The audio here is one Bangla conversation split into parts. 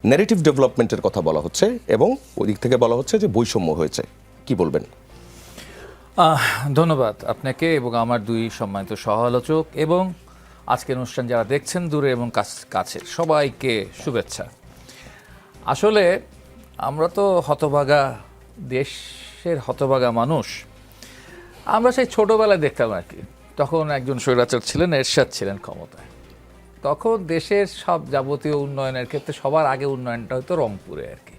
ন্যারেটিভ ডেভেলপমেন্টের কথা বলা হচ্ছে এবং ওই দিক থেকে বলা হচ্ছে যে বৈষম্য হয়েছে, কি বলবেন? ধন্যবাদ আপনাকে এবং আমার দুই সম্মানিত সহ-আলোচক এবং আজকের অনুষ্ঠান যারা দেখছেন দূরে এবং কাছে সবাইকে শুভেচ্ছা। আসলে আমরা তো হতভাগা, দেশের হতভাগা মানুষ। আমরা সেই ছোটোবেলায় দেখতাম আর কি, তখন একজন স্বৈরাচার ছিলেন, এরশাদ ছিলেন ক্ষমতায়। তখন দেশের সব যাবতীয় উন্নয়নের ক্ষেত্রে সবার আগে উন্নয়নটা হতো রংপুরে আর কি।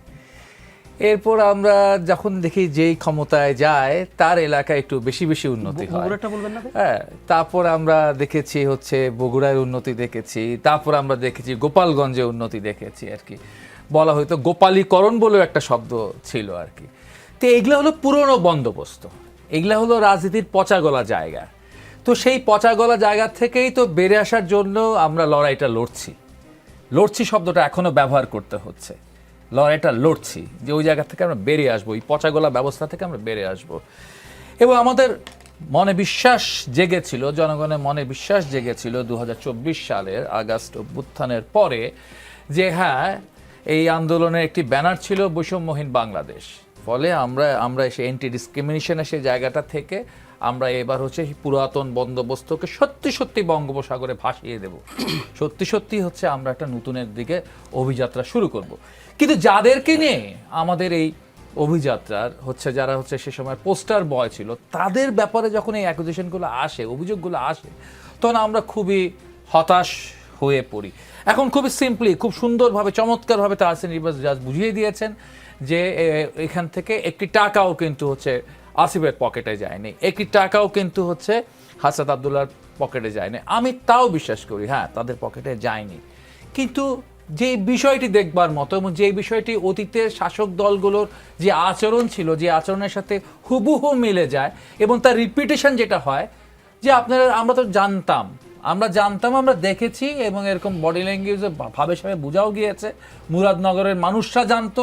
এরপর আমরা যখন দেখি যেই ক্ষমতায় যায় তার এলাকায় একটু বেশি বেশি উন্নতি হয়। হ্যাঁ, তারপর আমরা দেখেছি হচ্ছে বগুড়ায় উন্নতি দেখেছি, তারপর আমরা দেখেছি গোপালগঞ্জে উন্নতি দেখেছি আর কি। বলা হয়তো গোপালীকরণ বলেও একটা শব্দ ছিল আর কি। তো এগুলো হলো পুরনো বন্দোবস্ত, এগুলো হলো রাজনীতির পচাগলা জায়গা। তো সেই পচাগলা জায়গা থেকেই তো বেড়ে আসার জন্য আমরা লড়াইটা লড়ছি শব্দটা এখনো ব্যবহার করতে হচ্ছে। লড়াইটা লড়ছি যে ওই জায়গা থেকে আমরা বেরিয়ে আসবো, এই পচাগলা ব্যবস্থা থেকে আমরা বেরিয়ে আসবো। এবং আমাদের মনে বিশ্বাস জেগেছিল, জনগণের মনে বিশ্বাস জেগেছিল 2024 সালের আগস্ট অভ্যুত্থানের পরে যে হ্যাঁ, এই আন্দোলনের একটি ব্যানার ছিল বৈষম্যহীন বাংলাদেশ। ফলে আমরা সেই অ্যান্টি ডিসক্রিমিনেশনের সেই জায়গাটা থেকে আমরা এবার হচ্ছে পুরাতন বন্দোবস্তকে সত্যি সত্যি বঙ্গোপসাগরে ভাসিয়ে দেব, সত্যি সত্যি হচ্ছে আমরা একটা নতুনের দিকে অভিযাত্রা শুরু করব। কিন্তু যাদেরকে নিয়ে আমাদের এই অভিযাত্রার হচ্ছে, যারা হচ্ছে সে সময় পোস্টার বয় ছিল, তাদের ব্যাপারে যখন এই অ্যাকুজেশনগুলো আসে, অভিযোগগুলো আসে, তখন আমরা খুবই হতাশ হয়ে পড়ি। এখন খুবই সিম্পলি, খুব সুন্দরভাবে, চমৎকারভাবে তাহসিন রিবাজ জাজ বুঝিয়ে দিয়েছেন যে এখান থেকে একটি টাকাও কিন্তু হচ্ছে আসিফের পকেটে যায়নি, একটি টাকাও কিন্তু হচ্ছে হাসান আবদুল্লাহর পকেটে যায়নি। আমি তাও বিশ্বাস করি, হ্যাঁ, তাদের পকেটে যায়নি। কিন্তু যে বিষয়টি দেখবার মতো এবং যে বিষয়টি অতীতের শাসক দলগুলোর যে আচরণ ছিল, যে আচরণের সাথে হুবহু মিলে যায় এবং তার রিপিটেশন যেটা হয়, যে আমরা তো জানতাম, আমরা দেখেছি এবং এরকম বডি ল্যাঙ্গুয়েজে ভাবে সাবে বোঝাও গিয়েছে। মুরাদনগরের মানুষরা জানতো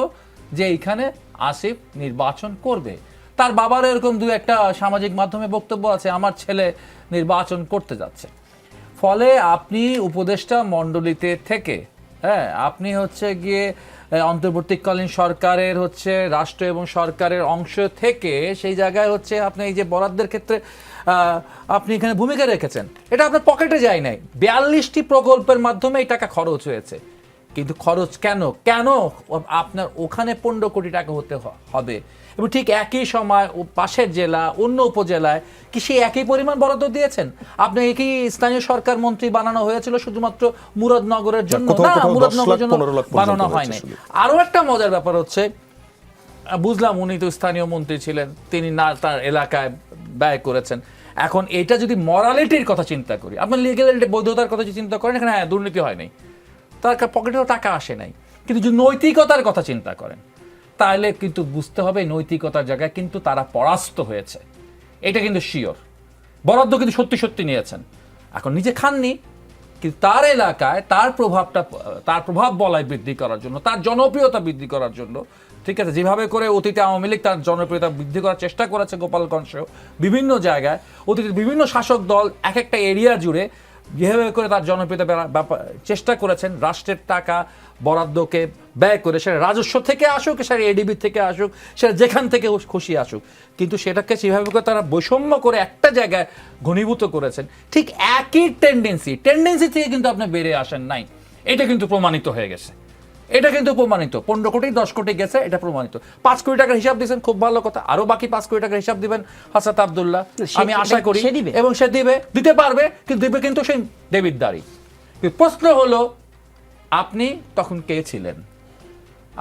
যে এইখানে আসিফ নির্বাচন করবে। তার বাবারও এরকম দু একটা সামাজিক মাধ্যমে বক্তব্য আছে, আমার ছেলে নির্বাচন করতে যাচ্ছে। ফলে আপনি উপদেষ্টা মণ্ডলীতে থেকে, হ্যাঁ, আপনি হচ্ছে গিয়ে অন্তর্বর্তীকালীন সরকারের হচ্ছে রাষ্ট্র এবং সরকারের অংশ থেকে সেই জায়গায় হচ্ছে আপনি এই যে বরাদ্দের ক্ষেত্রে আপনি এখানে ভূমিকা রেখেছেন, এটা আপনার পকেটে যায় নাই। 42টি প্রকল্পের মাধ্যমে এই টাকা খরচ হয়েছে। কিন্তু খরচ কেন আপনার ওখানে 15 কোটি টাকা হতে হবে এবং ঠিক একই সময় পাশের জেলা, অন্য উপজেলায় কি সেই একই পরিমাণ বরাদ্দ দিয়েছেন? আপনি একই স্থানীয় সরকার মন্ত্রী বানানো হয়েছিল শুধুমাত্র মুরাদনগরের জন্য? না, মুরাদনগরের জন্য বানানো হয় নাই। আরো একটা মজার ব্যাপার হচ্ছে, বুঝলাম উনি তো স্থানীয় মন্ত্রী ছিলেন, তিনি না তার এলাকায় ব্যয় করেছেন। এখন এটা যদি মরালিটির কথা চিন্তা করি, আপনার লিগ্যাল বৈধতার কথা যদি চিন্তা করেন, এখানে হ্যাঁ, দুর্নীতি হয় নাই, তার পকেটেও টাকা আসে নাই। কিন্তু যদি নৈতিকতার কথা চিন্তা করেন, তাহলে কিন্তু বুঝতে হবে নৈতিকতার জায়গায় কিন্তু তারা পরাস্ত হয়েছে, এটা কিন্তু শিওর। বরাদ্দ কিন্তু সত্যি সত্যি নিয়েছেন, এখন নিজে খাননি, কিন্তু তার এলাকায় তার প্রভাব বলয় বৃদ্ধি করার জন্য, তার জনপ্রিয়তা বৃদ্ধি করার জন্য, ঠিক আছে, যেভাবে করে অতীতে আওয়ামী লীগ তার জনপ্রিয়তা বৃদ্ধি করার চেষ্টা করেছে গোপালগঞ্জেও, বিভিন্ন জায়গায় অতীতে বিভিন্ন শাসক দল এক একটা এরিয়া জুড়ে যেভাবে করে তার জনপ্রিয়তা চেষ্টা করেছেন, রাষ্ট্রের টাকা বরাদ্দকে ব্যয় করে, সেটা রাজস্ব থেকে আসুক, সেটা এডিবি থেকে আসুক, সেটা যেখান থেকে খুশি আসুক, কিন্তু সেটাকে সেভাবে করে তারা বৈষম্য করে একটা জায়গায় ঘনীভূত করেছেন। ঠিক একই টেন্ডেন্সি থেকে কিন্তু আপনি বেরিয়ে আসেন নাই, এটা কিন্তু প্রমাণিত হয়ে গেছে। এটা কিন্তু প্রমাণিত, 15 কোটি 10 কোটি গেছে, এটা প্রমাণিত। 5 কোটি টাকার হিসাব দিয়েছেন, খুব ভালো কথা, আরো বাকি 5 কোটি টাকার হিসাব দিবেন হাসান আবদুল্লাহ, আমি আশা করি, এবং সে দিতে পারবে, কিন্তু দিবে কিন্তু সেই দেবিদ্বারী। প্রশ্ন হলো, আপনি তখন কে ছিলেন?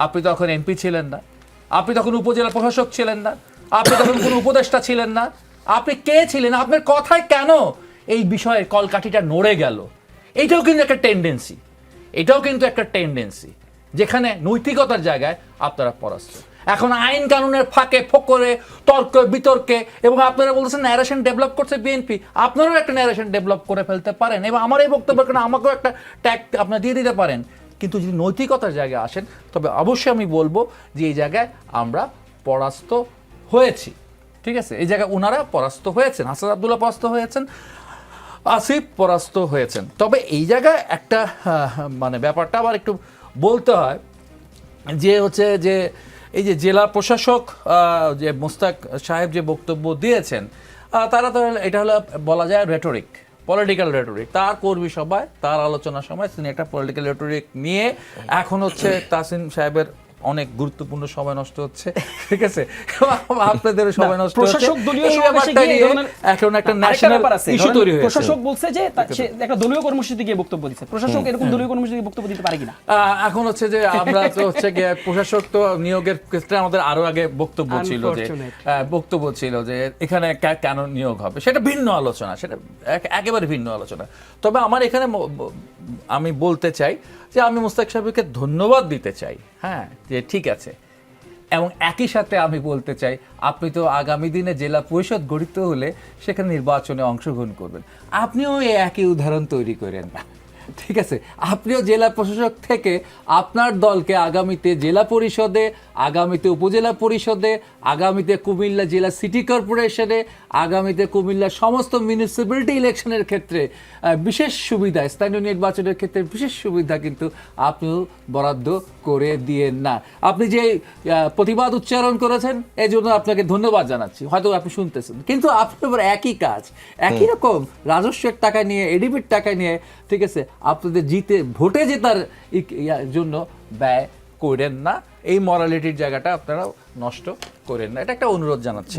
আপনি তখন এমপি ছিলেন না, আপনি তখন উপজেলা প্রশাসক ছিলেন না, আপনি তখন কোনো উপদেষ্টা ছিলেন না, আপনি কে ছিলেন? আপনার কথায় কেন এই বিষয়ে কলকাঠিটা নড়ে গেল? এটাও কিন্তু একটা টেন্ডেন্সি, যেখানে নৈতিকতার জায়গায় আপনারা পরাস্ত। এখন আইন কানুনের ফাঁকে ফোকরে, তর্ক বিতর্কে, এবং আপনারা বলছেন ন্যারেশন ডেভেলপ করছে বিএনপি, আপনারাও একটা ন্যারেশন ডেভেলপ করে ফেলতে পারেন এবং আমার এই বক্তব্য কেন আমাকেও একটা ট্যাগ আপনারা দিয়ে দিতে পারেন। কিন্তু যদি নৈতিকতার জায়গায় আসেন, তবে অবশ্যই আমি বলবো যে এই জায়গায় আমরা পরাস্ত হয়েছি, ঠিক আছে? এই জায়গায় ওনারা পরাস্ত হয়েছেন, হাসান আবদুল্লাহ পরাস্ত হয়েছেন, আসিফ পরাস্ত হয়েছেন। তবে এই জায়গায় একটা মানে ব্যাপারটা আবার একটু বলতে হয় যে হচ্ছে যে এই যে জেলা প্রশাসক যে মোস্তাক সাহেব যে বক্তব্য দিয়েছেন, তারা তো এটা হলো বলা যায় রেটরিক, পলিটিক্যাল রেটরিক। তার কর্মী সভায়, তার আলোচনার সময় তিনি একটা পলিটিক্যাল রেটরিক নিয়ে এখন হচ্ছে তাসিন সাহেবের অনেক গুরুত্বপূর্ণ সময় নষ্ট হচ্ছে, ঠিক আছে, আপনাদের সময় নষ্ট হচ্ছে। প্রশাসক দলীয় এই সমাবেশে ব্যাপারটা গিয়ে নিয়ে ধরুন এখন একটা আরেকটা ন্যাশনাল ব্যাপার আছে, ইস্যু ধরুন তৈরি হয়েছে। প্রশাসক বলছে যে সে একটা দলীয় কর্মসূচিতে গিয়ে বক্তব্য দিচ্ছে, প্রশাসক এরকম দলীয় কর্মসূচিতে বক্তব্য দিতে পারে কিনা? এখন হচ্ছে যে আমরা তো হচ্ছে গিয়ে প্রশাসক তো নিয়োগের ক্ষেত্রে আমাদের আরো আগে বক্তব্য ছিল যে এখানে কেন নিয়োগ হবে, সেটা ভিন্ন আলোচনা, সেটা একেবারে ভিন্ন আলোচনা। তবে আমার এখানে আমি বলতে চাই যে আমি মোস্তাক সাহেবকে ধন্যবাদ দিতে চাই, হ্যাঁ, যে ঠিক আছে। এবং একই সাথে আমি বলতে চাই, আপনি তো আগামী দিনে জেলা পরিষদ গঠিত হলে সেখানে নির্বাচনে অংশগ্রহণ করবেন, আপনিও এই একই উদাহরণ তৈরি করেন না, ঠিক আছে? আপনিও জেলা প্রশাসক থেকে আপনার দলকে আগামীতে জেলা পরিষদে, আগামীতে উপজেলা পরিষদে, আগামীতে কুমিল্লা জেলা সিটি কর্পোরেশনে, আগামীতে কুমিল্লার সমস্ত মিউনিসিপ্যালিটি ইলেকশনের ক্ষেত্রে বিশেষ সুবিধা, স্থানীয় নির্বাচনের ক্ষেত্রে বিশেষ সুবিধা কিন্তু আপনিও বরাদ্দ করে দিয়েন না। আপনি যে প্রতিবাদ উচ্চারণ করেছেন এই জন্য আপনাকে ধন্যবাদ জানাচ্ছি, হয়তো আপনি শুনতেছেন, কিন্তু আপনি এবার একই কাজ, একই রকম রাজস্বের টাকা নিয়ে, এডিবির টাকা নিয়ে, ঠিক আছে, আপনাদের ভোটে জেতার জন্য ব্যয় করেন না। এই মরালিটির জায়গাটা আপনারা নষ্ট করেন না, এটা একটা অনুরোধ জানাচ্ছি।